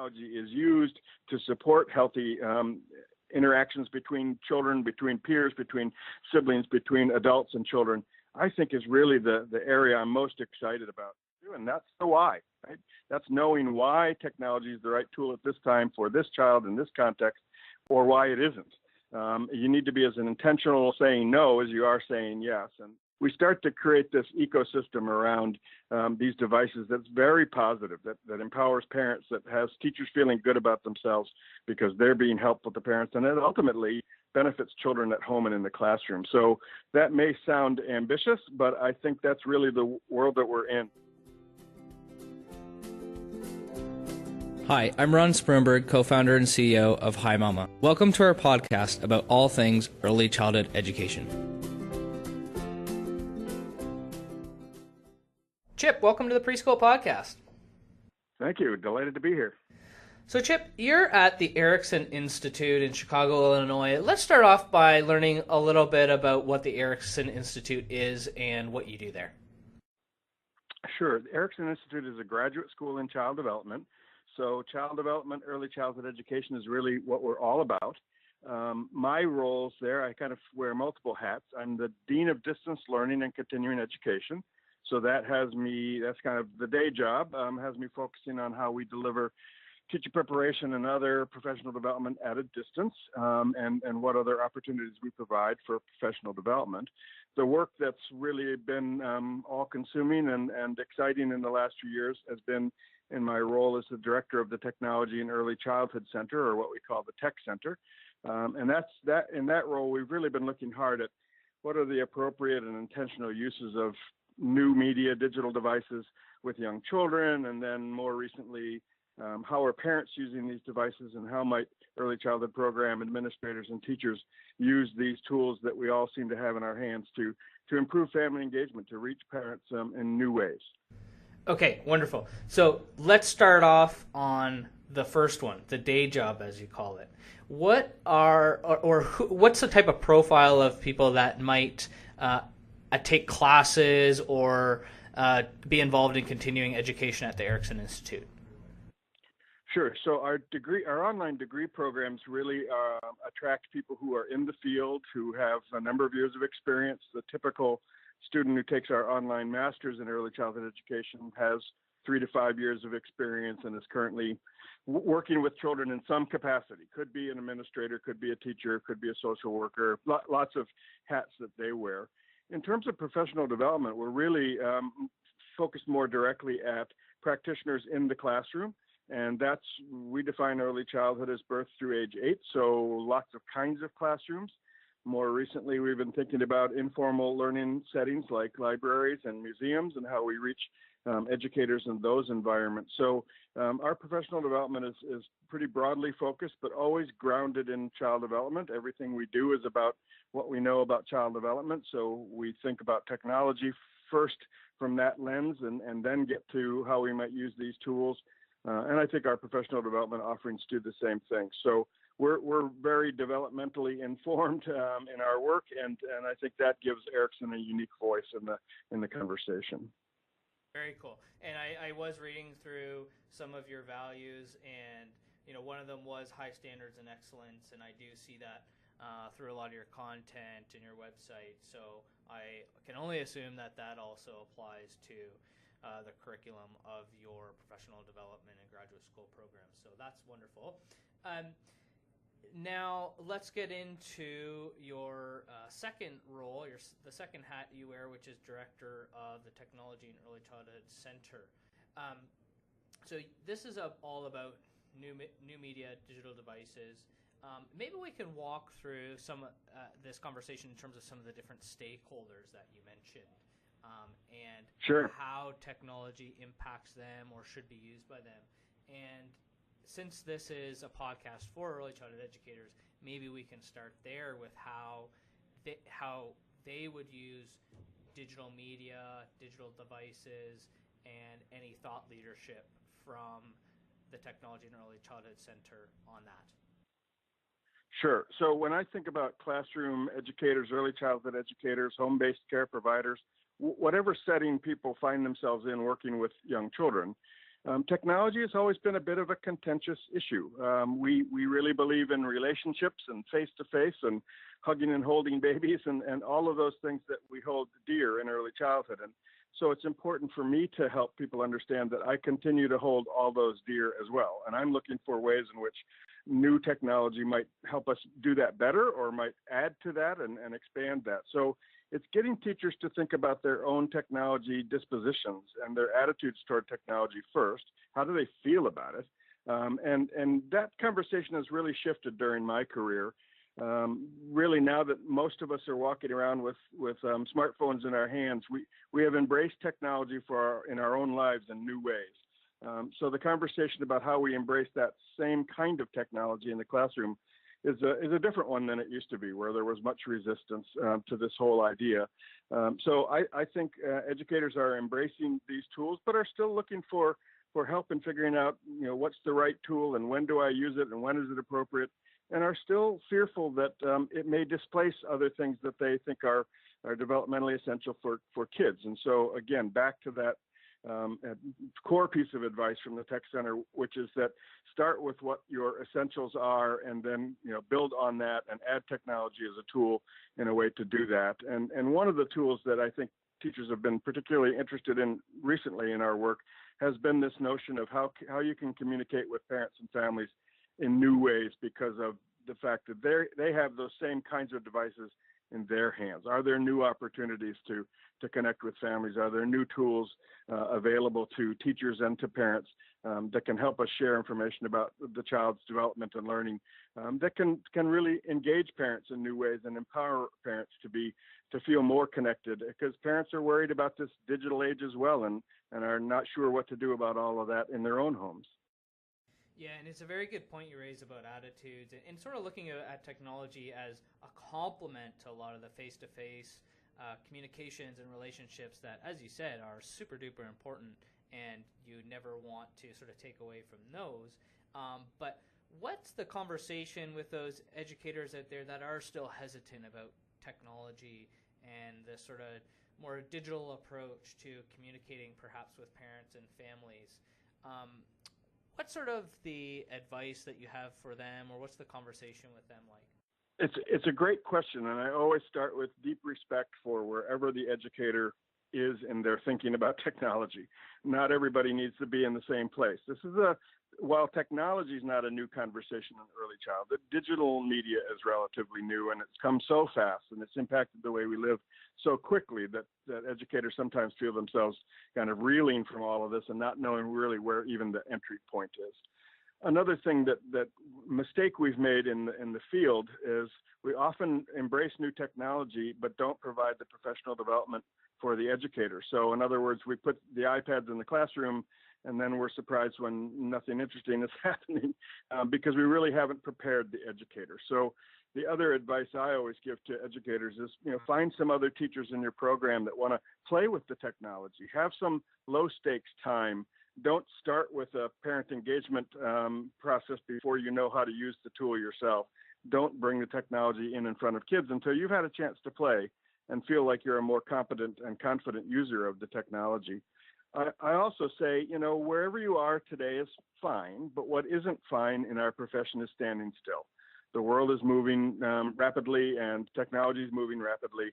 technology is used to support healthy interactions between children, between peers, between siblings, between adults and children, I think is really the area I'm most excited about. And that's the why, right? That's knowing why technology is the right tool at this time for this child in this context, or why it isn't. You need to be as intentional saying no as you are saying yes. And we start to create this ecosystem around these devices that's very positive, that empowers parents, that has teachers feeling good about themselves because they're being helpful to parents, and it ultimately benefits children at home and in the classroom. So that may sound ambitious, but I think that's really the world that we're in. Hi, I'm Ron Sprunberg, co-founder and CEO of Hi Mama. Welcome to our podcast about all things early childhood education. Chip, welcome to the Preschool podcast. Thank you. Delighted to be here. So Chip, you're at the Erickson Institute in Chicago, Illinois. Let's start off by learning a little bit about what the Erickson Institute is and what you do there. Sure. The Erickson Institute is a graduate school in child development. So child development, early childhood education is really what we're all about. My roles there, I kind of wear multiple hats. I'm the Dean of Distance Learning and Continuing Education. So that has me, that's kind of the day job, has me focusing on how we deliver teacher preparation and other professional development at a distance, and what other opportunities we provide for professional development. The work that's really been all-consuming and exciting in the last few years has been in my role as the director of the Technology and Early Childhood Center, or what we call the Tech Center. And in that role, we've really been looking hard at what are the appropriate and intentional uses of new media, digital devices with young children, and then more recently, how are parents using these devices, and how might early childhood program administrators and teachers use these tools that we all seem to have in our hands to improve family engagement, to reach parents in new ways. Okay, wonderful. So let's start off on the first one, the day job, as you call it. What's the type of profile of people that might take classes or be involved in continuing education at the Erickson Institute? Sure. So our online degree programs really attract people who are in the field, who have a number of years of experience. The typical student who takes our online master's in early childhood education has 3 to 5 years of experience and is currently working with children in some capacity. Could be an administrator, could be a teacher, could be a social worker, lots of hats that they wear. In terms of professional development, we're really focused more directly at practitioners in the classroom. And we define early childhood as birth through age 8. So lots of kinds of classrooms. More recently, we've been thinking about informal learning settings like libraries and museums, and how we reach educators in those environments. So our professional development is pretty broadly focused, but always grounded in child development. Everything we do is about what we know about child development. So we think about technology first from that lens, and then get to how we might use these tools. And I think our professional development offerings do the same thing. So we're very developmentally informed in our work, and I think that gives Erickson a unique voice in the conversation. Very cool. And I was reading through some of your values, and one of them was high standards and excellence, and I do see that through a lot of your content and your website. So I can only assume that also applies to the curriculum of your professional development and graduate school programs. So that's wonderful. Now let's get into your second role, the second hat you wear, which is director of the Technology and Early Childhood Center. So this is all about new media, digital devices. Maybe we can walk through this conversation in terms of some of the different stakeholders that you mentioned. And sure. How technology impacts them or should be used by them. And since this is a podcast for early childhood educators, maybe we can start there with how they would use digital media, digital devices, and any thought leadership from the Technology and Early Childhood Center on that. Sure. So when I think about classroom educators, early childhood educators, home-based care providers, whatever setting people find themselves in working with young children, Technology has always been a bit of a contentious issue. We really believe in relationships and face-to-face and hugging and holding babies and all of those things that we hold dear in early childhood. And so it's important for me to help people understand that I continue to hold all those dear as well. And I'm looking for ways in which new technology might help us do that better or might add to that and expand that. So it's getting teachers to think about their own technology dispositions and their attitudes toward technology first. How do they feel about it? And that conversation has really shifted during my career. Really, now that most of us are walking around with smartphones in our hands, we have embraced technology in our own lives in new ways. So the conversation about how we embrace that same kind of technology in the classroom is a different one than it used to be, where there was much resistance to this whole idea. So I think educators are embracing these tools, but are still looking for help in figuring out, what's the right tool and when do I use it and when is it appropriate, and are still fearful that it may displace other things that they think are developmentally essential for kids. And so again, back to that core piece of advice from the Tech Center, which is that start with what your essentials are and then build on that and add technology as a tool in a way to do that. And one of the tools that I think teachers have been particularly interested in recently in our work has been this notion of how you can communicate with parents and families in new ways because of the fact that they have those same kinds of devices in their hands. Are there new opportunities to connect with families? Are there new tools available to teachers and to parents that can help us share information about the child's development and learning that can really engage parents in new ways and empower parents to feel more connected, because parents are worried about this digital age as well and are not sure what to do about all of that in their own homes. Yeah, and it's a very good point you raise about attitudes and sort of looking at technology as a complement to a lot of the face-to-face communications and relationships that, as you said, are super duper important, and you never want to sort of take away from those. But what's the conversation with those educators out there that are still hesitant about technology and the sort of more digital approach to communicating perhaps with parents and families? What's sort of the advice that you have for them, or what's the conversation with them like? It's a great question, and I always start with deep respect for wherever the educator is in their thinking about technology. Not everybody needs to be in the same place. While technology is not a new conversation in early childhood, digital media is relatively new, and it's come so fast, and it's impacted the way we live so quickly that educators sometimes feel themselves kind of reeling from all of this and not knowing really where even the entry point is. Another thing that mistake we've made in the field is we often embrace new technology but don't provide the professional development for the educator. So in other words, we put the iPads in the classroom and then we're surprised when nothing interesting is happening because we really haven't prepared the educator. So the other advice I always give to educators is, find some other teachers in your program that want to play with the technology. Have some low stakes time. Don't start with a parent engagement process before you know how to use the tool yourself. Don't bring the technology in front of kids until you've had a chance to play and feel like you're a more competent and confident user of the technology. I also say, wherever you are today is fine, but what isn't fine in our profession is standing still. The world is moving rapidly and technology is moving rapidly.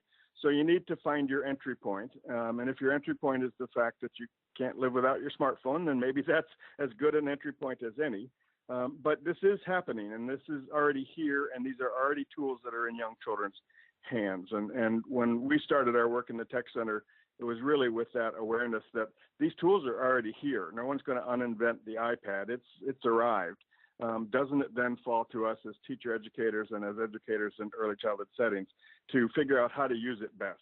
So you need to find your entry point. And if your entry point is the fact that you can't live without your smartphone, then maybe that's as good an entry point as any. But this is happening, and this is already here, and these are already tools that are in young children's hands. And when we started our work in the Tech Center, it was really with that awareness that these tools are already here. No one's going to uninvent the iPad. It's arrived. Doesn't it then fall to us as teacher educators and as educators in early childhood settings to figure out how to use it best?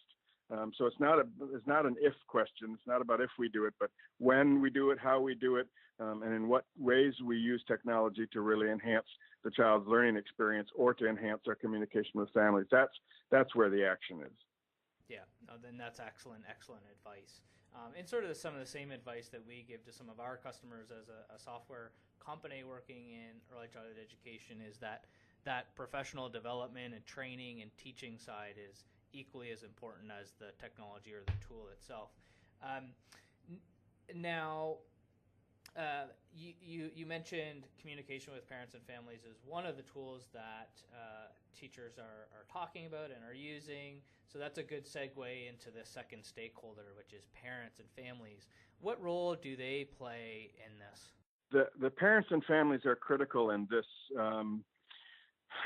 So it's not an if question. It's not about if we do it, but when we do it, how we do it, and in what ways we use technology to really enhance the child's learning experience or to enhance our communication with families. That's where the action is. Yeah, no, then that's excellent advice. And sort of some of the same advice that we give to some of our customers as a software company working in early childhood education is that professional development and training and teaching side is equally as important as the technology or the tool itself. Now, You mentioned communication with parents and families is one of the tools that teachers are talking about and are using. So that's a good segue into the second stakeholder, which is parents and families. What role do they play in this? The parents and families are critical in this,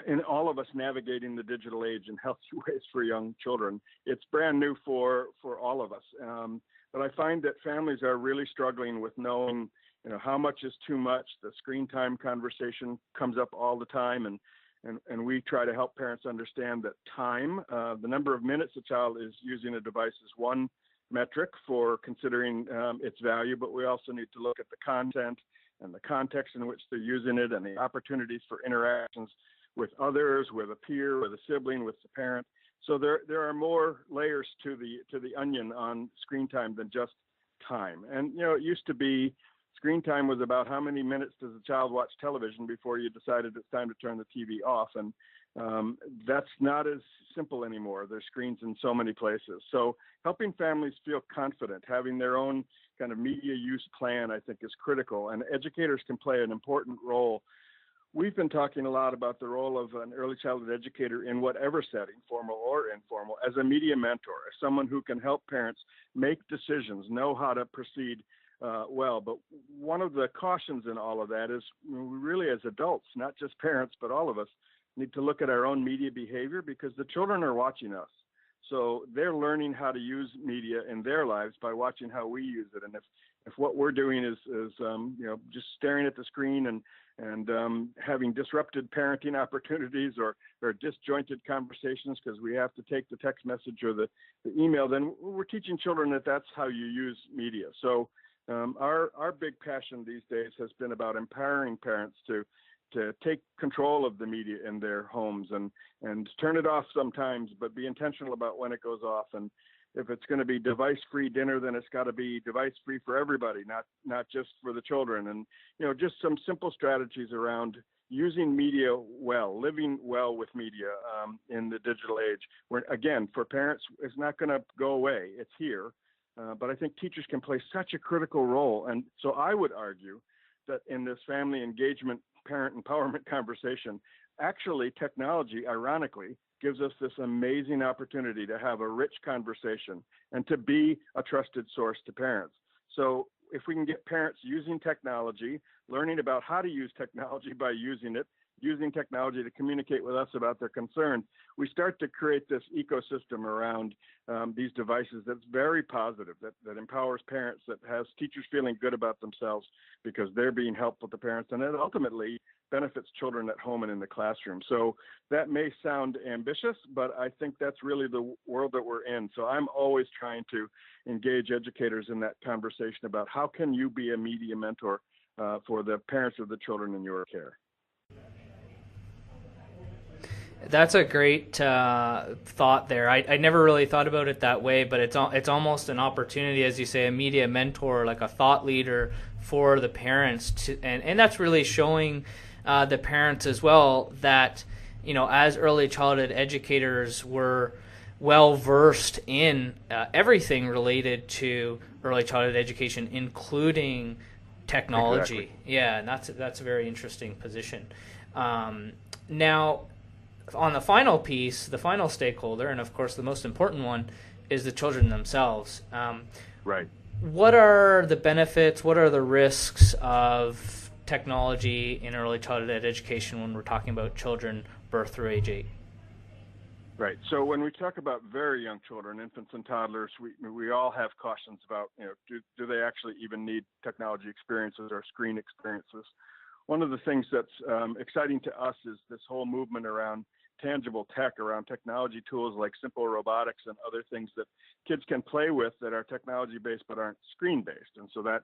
in all of us navigating the digital age in healthy ways for young children. It's brand new for all of us. But I find that families are really struggling with knowing, how much is too much. The screen time conversation comes up all the time, and we try to help parents understand that time, the number of minutes a child is using a device, is one metric for considering its value, but we also need to look at the content and the context in which they're using it, and the opportunities for interactions with others, with a peer, with a sibling, with the parent. So there are more layers to the onion on screen time than just time. And it used to be screen time was about how many minutes does a child watch television before you decided it's time to turn the TV off. And that's not as simple anymore. There's screens in so many places. So helping families feel confident, having their own kind of media use plan, I think, is critical. And educators can play an important role. We've been talking a lot about the role of an early childhood educator in whatever setting, formal or informal, as a media mentor, as someone who can help parents make decisions, know how to proceed well. But one of the cautions in all of that is we really, as adults, not just parents, but all of us, need to look at our own media behavior, because the children are watching us. So they're learning how to use media in their lives by watching how we use it. And if what we're doing is just staring at the screen and having disrupted parenting opportunities or disjointed conversations because we have to take the text message or the email, then we're teaching children that that's how you use media. So our big passion these days has been about empowering parents to take control of the media in their homes and turn it off sometimes, but be intentional about when it goes off. And if it's going to be device-free dinner, then it's got to be device-free for everybody, not just for the children. And, just some simple strategies around using media well, living well with media in the digital age, where, again, for parents, it's not going to go away. It's here. But I think teachers can play such a critical role. And so I would argue that in this family engagement, parent empowerment conversation, actually technology, ironically, gives us this amazing opportunity to have a rich conversation and to be a trusted source to parents. So if we can get parents using technology, learning about how to use technology by using it, using technology to communicate with us about their concerns, we start to create this ecosystem around these devices that's very positive, that empowers parents, that has teachers feeling good about themselves because they're being helpful to parents, and it ultimately benefits children at home and in the classroom. So that may sound ambitious, but I think that's really the world that we're in. So I'm always trying to engage educators in that conversation about how can you be a media mentor for the parents of the children in your care. That's a great thought there. I never really thought about it that way, but it's almost an opportunity, as you say, a media mentor, like a thought leader for the parents, and that's really showing the parents as well that, as early childhood educators, we're well versed in everything related to early childhood education, including technology. Exactly. Yeah, and that's a very interesting position. Now, on the final piece, the final stakeholder, and of course the most important one, is the children themselves. Right. What are the benefits? What are the risks of technology in early childhood education when we're talking about children birth through age 8? Right. So when we talk about very young children, infants and toddlers, we all have cautions about, do they actually even need technology experiences or screen experiences? One of the things that's exciting to us is this whole movement around tangible tech, around technology tools like simple robotics and other things that kids can play with that are technology-based but aren't screen-based. And so that,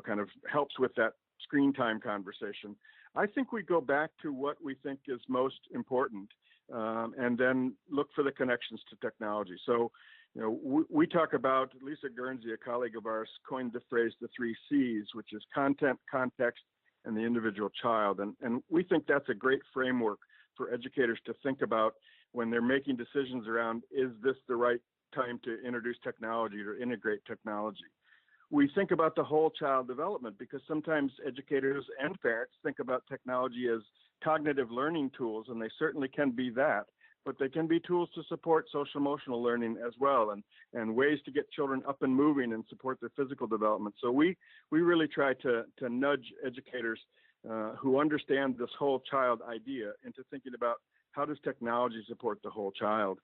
kind of helps with that screen time conversation. I think we go back to what we think is most important and then look for the connections to technology. So, we talk about, Lisa Guernsey, a colleague of ours, coined the phrase the 3 C's, which is content, context, and the individual child. And we think that's a great framework for educators to think about when they're making decisions around, is this the right time to introduce technology or integrate technology? we think about the whole child development, because sometimes educators and parents think about technology as cognitive learning tools, and they certainly can be that, but they can be tools to support social emotional learning as well, and ways to get children up and moving and support their physical development. So we really try to nudge educators who understand this whole child idea into thinking about how does technology support the whole child.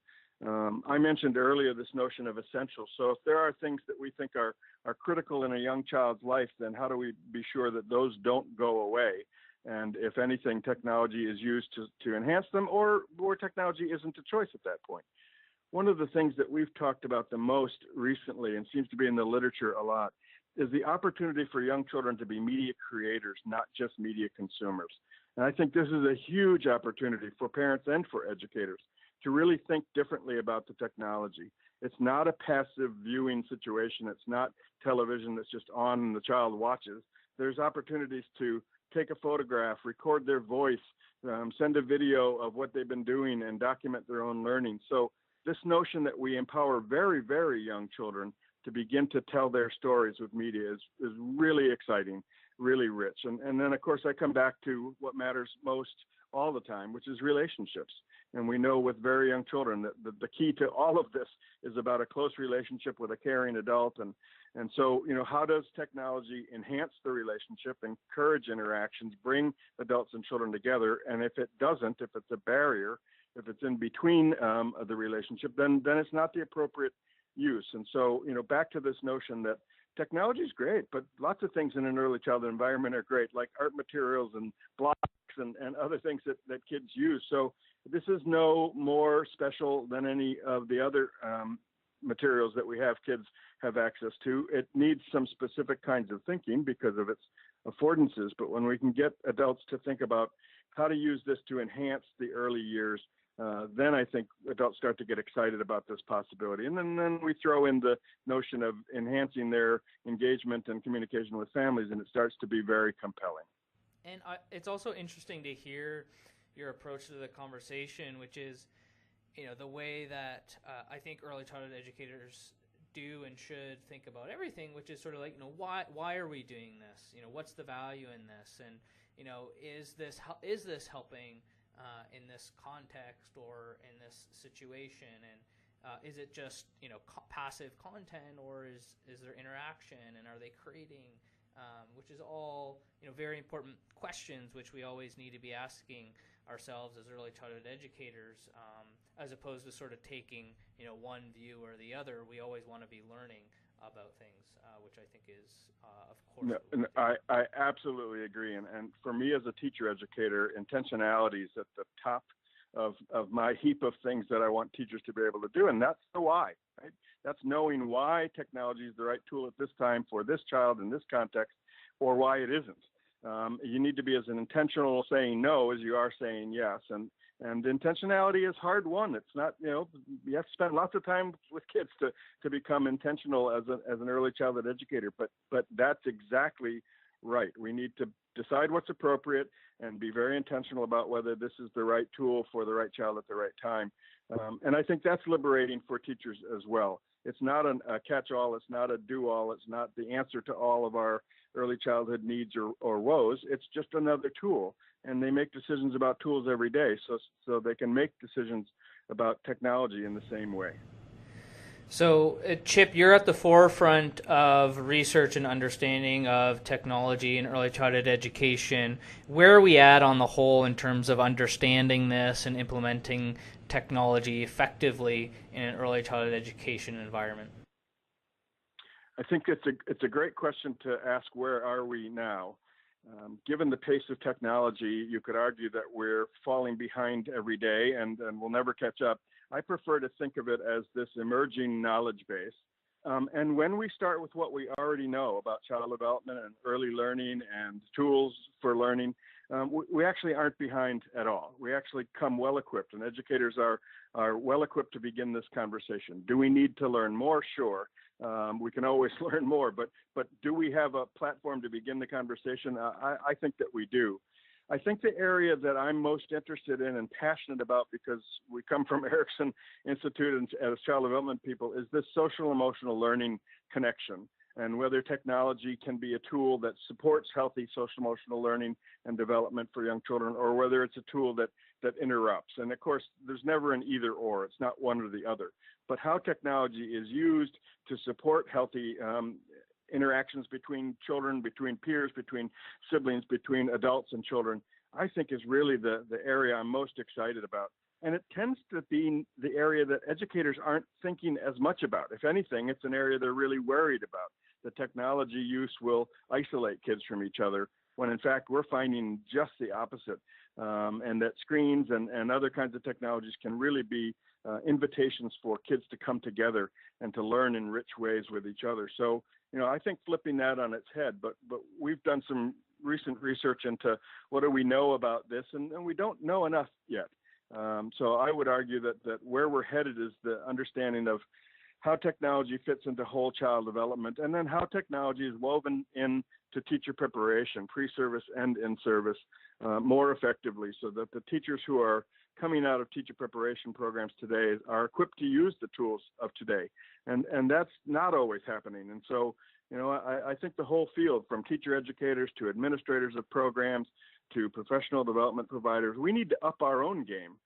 I mentioned earlier this notion of essentials. So if there are things that we think are critical in a young child's life, then how do we be sure that those don't go away? And if anything, technology is used to enhance them, or technology isn't a choice at that point. One of the things that we've talked about the most recently, and seems to be in the literature a lot, is the opportunity for young children to be media creators, not just media consumers. And I think this is a huge opportunity for parents and for educators to really think differently about the technology. It's not a passive viewing situation. It's not television that's just on and the child watches. There's opportunities to take a photograph, record their voice, send a video of what they've been doing, and document their own learning. So this notion that we empower very, very young children to begin to tell their stories with media is really exciting, really rich. And then, of course, I come back to what matters most all the time, which is relationships. And we know with very young children that the key to all of this is about a close relationship with a caring adult. And so, how does technology enhance the relationship, encourage interactions, bring adults and children together? And if it doesn't, if it's a barrier, if it's in between the relationship, then it's not the appropriate use. And so, back to this notion that technology is great, but lots of things in an early childhood environment are great, like art materials and blocks and other things that kids use. So this is no more special than any of the other materials that we have kids have access to. It needs some specific kinds of thinking because of its affordances, but when we can get adults to think about how to use this to enhance the early years, then I think adults start to get excited about this possibility. And then we throw in the notion of enhancing their engagement and communication with families, and it starts to be very compelling. And it's also interesting to hear your approach to the conversation, which is, the way that I think early childhood educators do and should think about everything, which is sort of like, why are we doing this? What's the value in this? And, is this helping in this context or in this situation? And is it just, passive content, or is there interaction, and are they creating, which is all, very important questions which we always need to be asking ourselves as early childhood educators, as opposed to sort of taking, one view or the other. We always want to be learning about things, which I think is, of course. No, I absolutely agree. And for me as a teacher educator, intentionality is at the top of my heap of things that I want teachers to be able to do. And that's the why, right? That's knowing why technology is the right tool at this time for this child in this context, or why it isn't. You need to be as an intentional saying no as you are saying yes. And intentionality is hard won. It's not, you have to spend lots of time with kids to become intentional as an early childhood educator. But that's exactly right. We need to decide what's appropriate and be very intentional about whether this is the right tool for the right child at the right time. And I think that's liberating for teachers as well. It's not a catch-all. It's not a do-all. It's not the answer to all of our early childhood needs or woes. It's just another tool. And they make decisions about tools every day, so they can make decisions about technology in the same way. So, Chip, you're at the forefront of research and understanding of technology in early childhood education. Where are we at on the whole in terms of understanding this and implementing technology effectively in an early childhood education environment? I think it's a great question to ask, where are we now? Given the pace of technology, you could argue that we're falling behind every day and we'll never catch up. I prefer to think of it as this emerging knowledge base. And when we start with what we already know about child development and early learning and tools for learning, we actually aren't behind at all. We actually come well equipped, and educators are well equipped to begin this conversation. Do we need to learn more? Sure. We can always learn more, but do we have a platform to begin the conversation? I think that we do. I think the area that I'm most interested in and passionate about, because we come from Erickson Institute and as child development people, is this social emotional learning connection. and whether technology can be a tool that supports healthy social emotional learning and development for young children, or whether it's a tool that interrupts. And of course, there's never an either or. It's not one or the other. But how technology is used to support healthy interactions between children, between peers, between siblings, between adults and children, I think is really the area I'm most excited about. And it tends to be the area that educators aren't thinking as much about. If anything, it's an area they're really worried about. The technology use will isolate kids from each other, when in fact we're finding just the opposite. And that screens and other kinds of technologies can really be invitations for kids to come together and to learn in rich ways with each other. So, I think flipping that on its head, but we've done some recent research into what do we know about this, and we don't know enough yet. So I would argue that where we're headed is the understanding of how technology fits into whole child development, and then how technology is woven into teacher preparation, pre-service and in-service, more effectively, so that the teachers who are coming out of teacher preparation programs today are equipped to use the tools of today. And that's not always happening. And so, I think the whole field, from teacher educators to administrators of programs to professional development providers, we need to up our own game.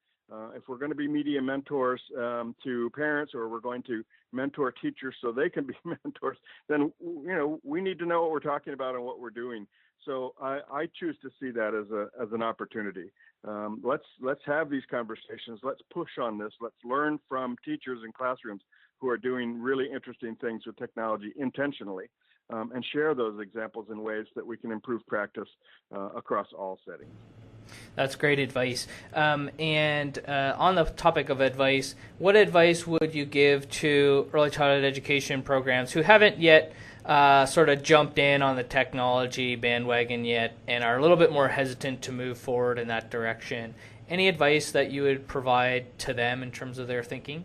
If we're going to be media mentors to parents, or we're going to mentor teachers so they can be mentors, then we need to know what we're talking about and what we're doing. So I choose to see that as an opportunity. Let's have these conversations. Let's push on this. Let's learn from teachers in classrooms who are doing really interesting things with technology intentionally, and share those examples in ways that we can improve practice across all settings. That's great advice. And on the topic of advice, what advice would you give to early childhood education programs who haven't yet sort of jumped in on the technology bandwagon yet and are a little bit more hesitant to move forward in that direction? Any advice that you would provide to them in terms of their thinking?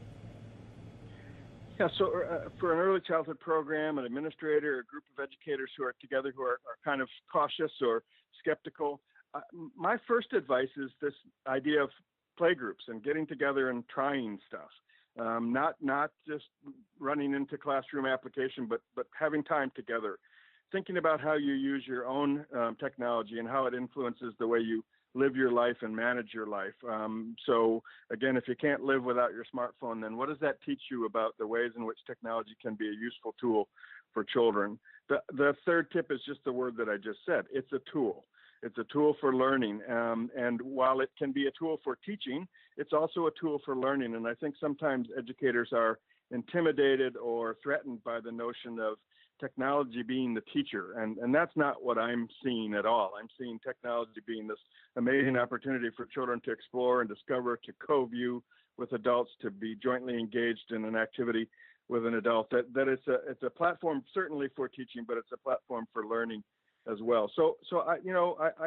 Yeah, so for an early childhood program, an administrator, a group of educators who are together who are kind of cautious or skeptical, my first advice is this idea of playgroups and getting together and trying stuff, not just running into classroom application, but having time together, thinking about how you use your own technology and how it influences the way you live your life and manage your life. So again, if you can't live without your smartphone, then what does that teach you about the ways in which technology can be a useful tool for children? The third tip is just the word that I just said. It's a tool. It's a tool for learning. And while it can be a tool for teaching, it's also a tool for learning. And I think sometimes educators are intimidated or threatened by the notion of technology being the teacher. And that's not what I'm seeing at all. I'm seeing technology being this amazing opportunity for children to explore and discover, to co-view with adults, to be jointly engaged in an activity with an adult. That it's a platform certainly for teaching, but it's a platform for learning as well. So I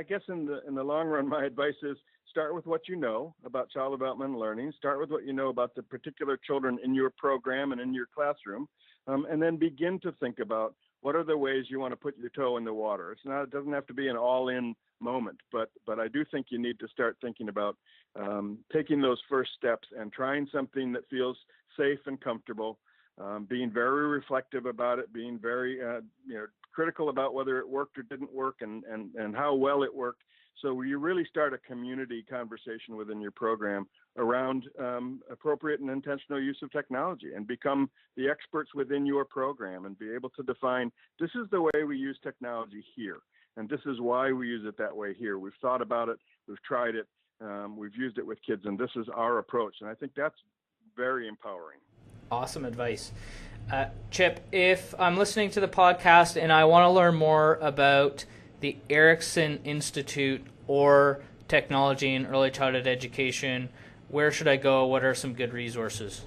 guess in the long run, my advice is start with what you know about child development and learning. Start with what you know about the particular children in your program and in your classroom, and then begin to think about what are the ways you want to put your toe in the water. It doesn't have to be an all-in moment, but I do think you need to start thinking about taking those first steps and trying something that feels safe and comfortable, being very reflective about it, being very critical about whether it worked or didn't work, and how well it worked. So you really start a community conversation within your program around appropriate and intentional use of technology, and become the experts within your program and be able to define, this is the way we use technology here, and this is why we use it that way here. We've thought about it, we've tried it, we've used it with kids, and this is our approach. And I think that's very empowering. Awesome advice. Chip, if I'm listening to the podcast and I want to learn more about the Erickson Institute or technology in early childhood education, where should I go? What are some good resources?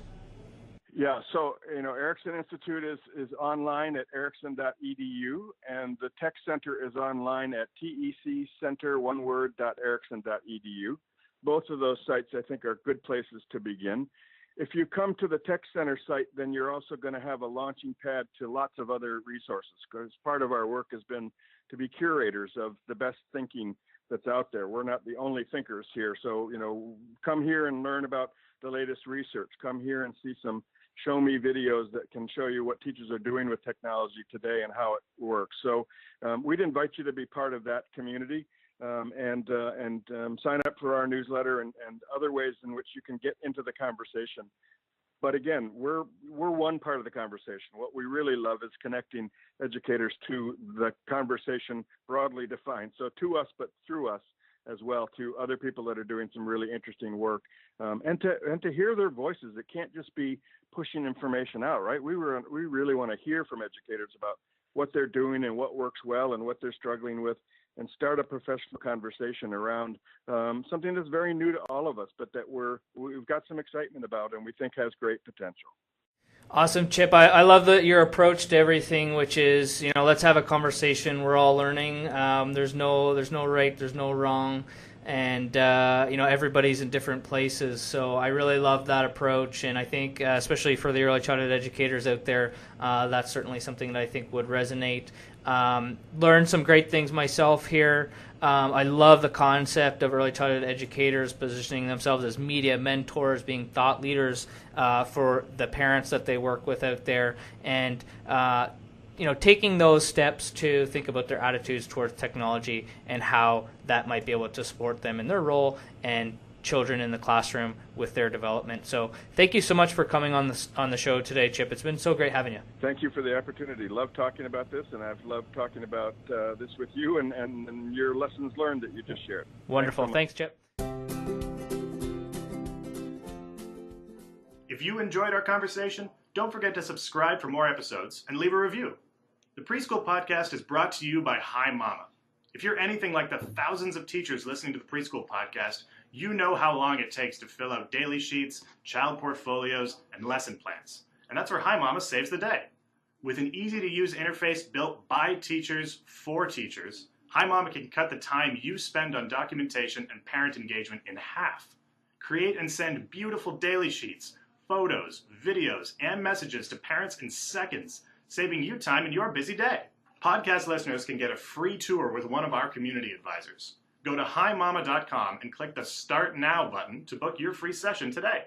Yeah, so Erickson Institute is online at erickson.edu, and the Tech Center is online at teccenter.erickson.edu. Both of those sites, I think, are good places to begin. If you come to the Tech Center site, then you're also going to have a launching pad to lots of other resources, because part of our work has been to be curators of the best thinking that's out there. We're not the only thinkers here. So, come here and learn about the latest research. Come here and see some show me videos that can show you what teachers are doing with technology today and how it works. So we'd invite you to be part of that community and sign up for our newsletter and other ways in which you can get into the conversation. But again, we're one part of the conversation. What we really love is connecting educators to the conversation broadly defined. So to us, but through us as well, to other people that are doing some really interesting work, and to hear their voices. It can't just be pushing information out, right? We really want to hear from educators about what they're doing and what works well and what they're struggling with, and start a professional conversation around something that's very new to all of us, but that we've got some excitement about and we think has great potential. Awesome, Chip. I love your approach to everything, which is, let's have a conversation. We're all learning. There's no right, there's no wrong, and everybody's in different places. So I really love that approach, and I think especially for the early childhood educators out there, that's certainly something that I think would resonate. Learned some great things myself here. I love the concept of early childhood educators positioning themselves as media mentors, being thought leaders for the parents that they work with out there, and taking those steps to think about their attitudes towards technology and how that might be able to support them in their role and children in the classroom with their development. So thank you so much for coming on the show today, Chip. It's been so great having you. Thank you for the opportunity. Love talking about this, and I've loved talking about this with you and your lessons learned that you just shared. Wonderful. Thanks, Chip. If you enjoyed our conversation, don't forget to subscribe for more episodes and leave a review. The Preschool Podcast is brought to you by Hi Mama. If you're anything like the thousands of teachers listening to the Preschool Podcast, you know how long it takes to fill out daily sheets, child portfolios, and lesson plans. And that's where Hi Mama saves the day. With an easy-to-use interface built by teachers for teachers, Hi Mama can cut the time you spend on documentation and parent engagement in half. Create and send beautiful daily sheets, photos, videos, and messages to parents in seconds, saving you time in your busy day. Podcast listeners can get a free tour with one of our community advisors. Go to himama.com and click the Start Now button to book your free session today.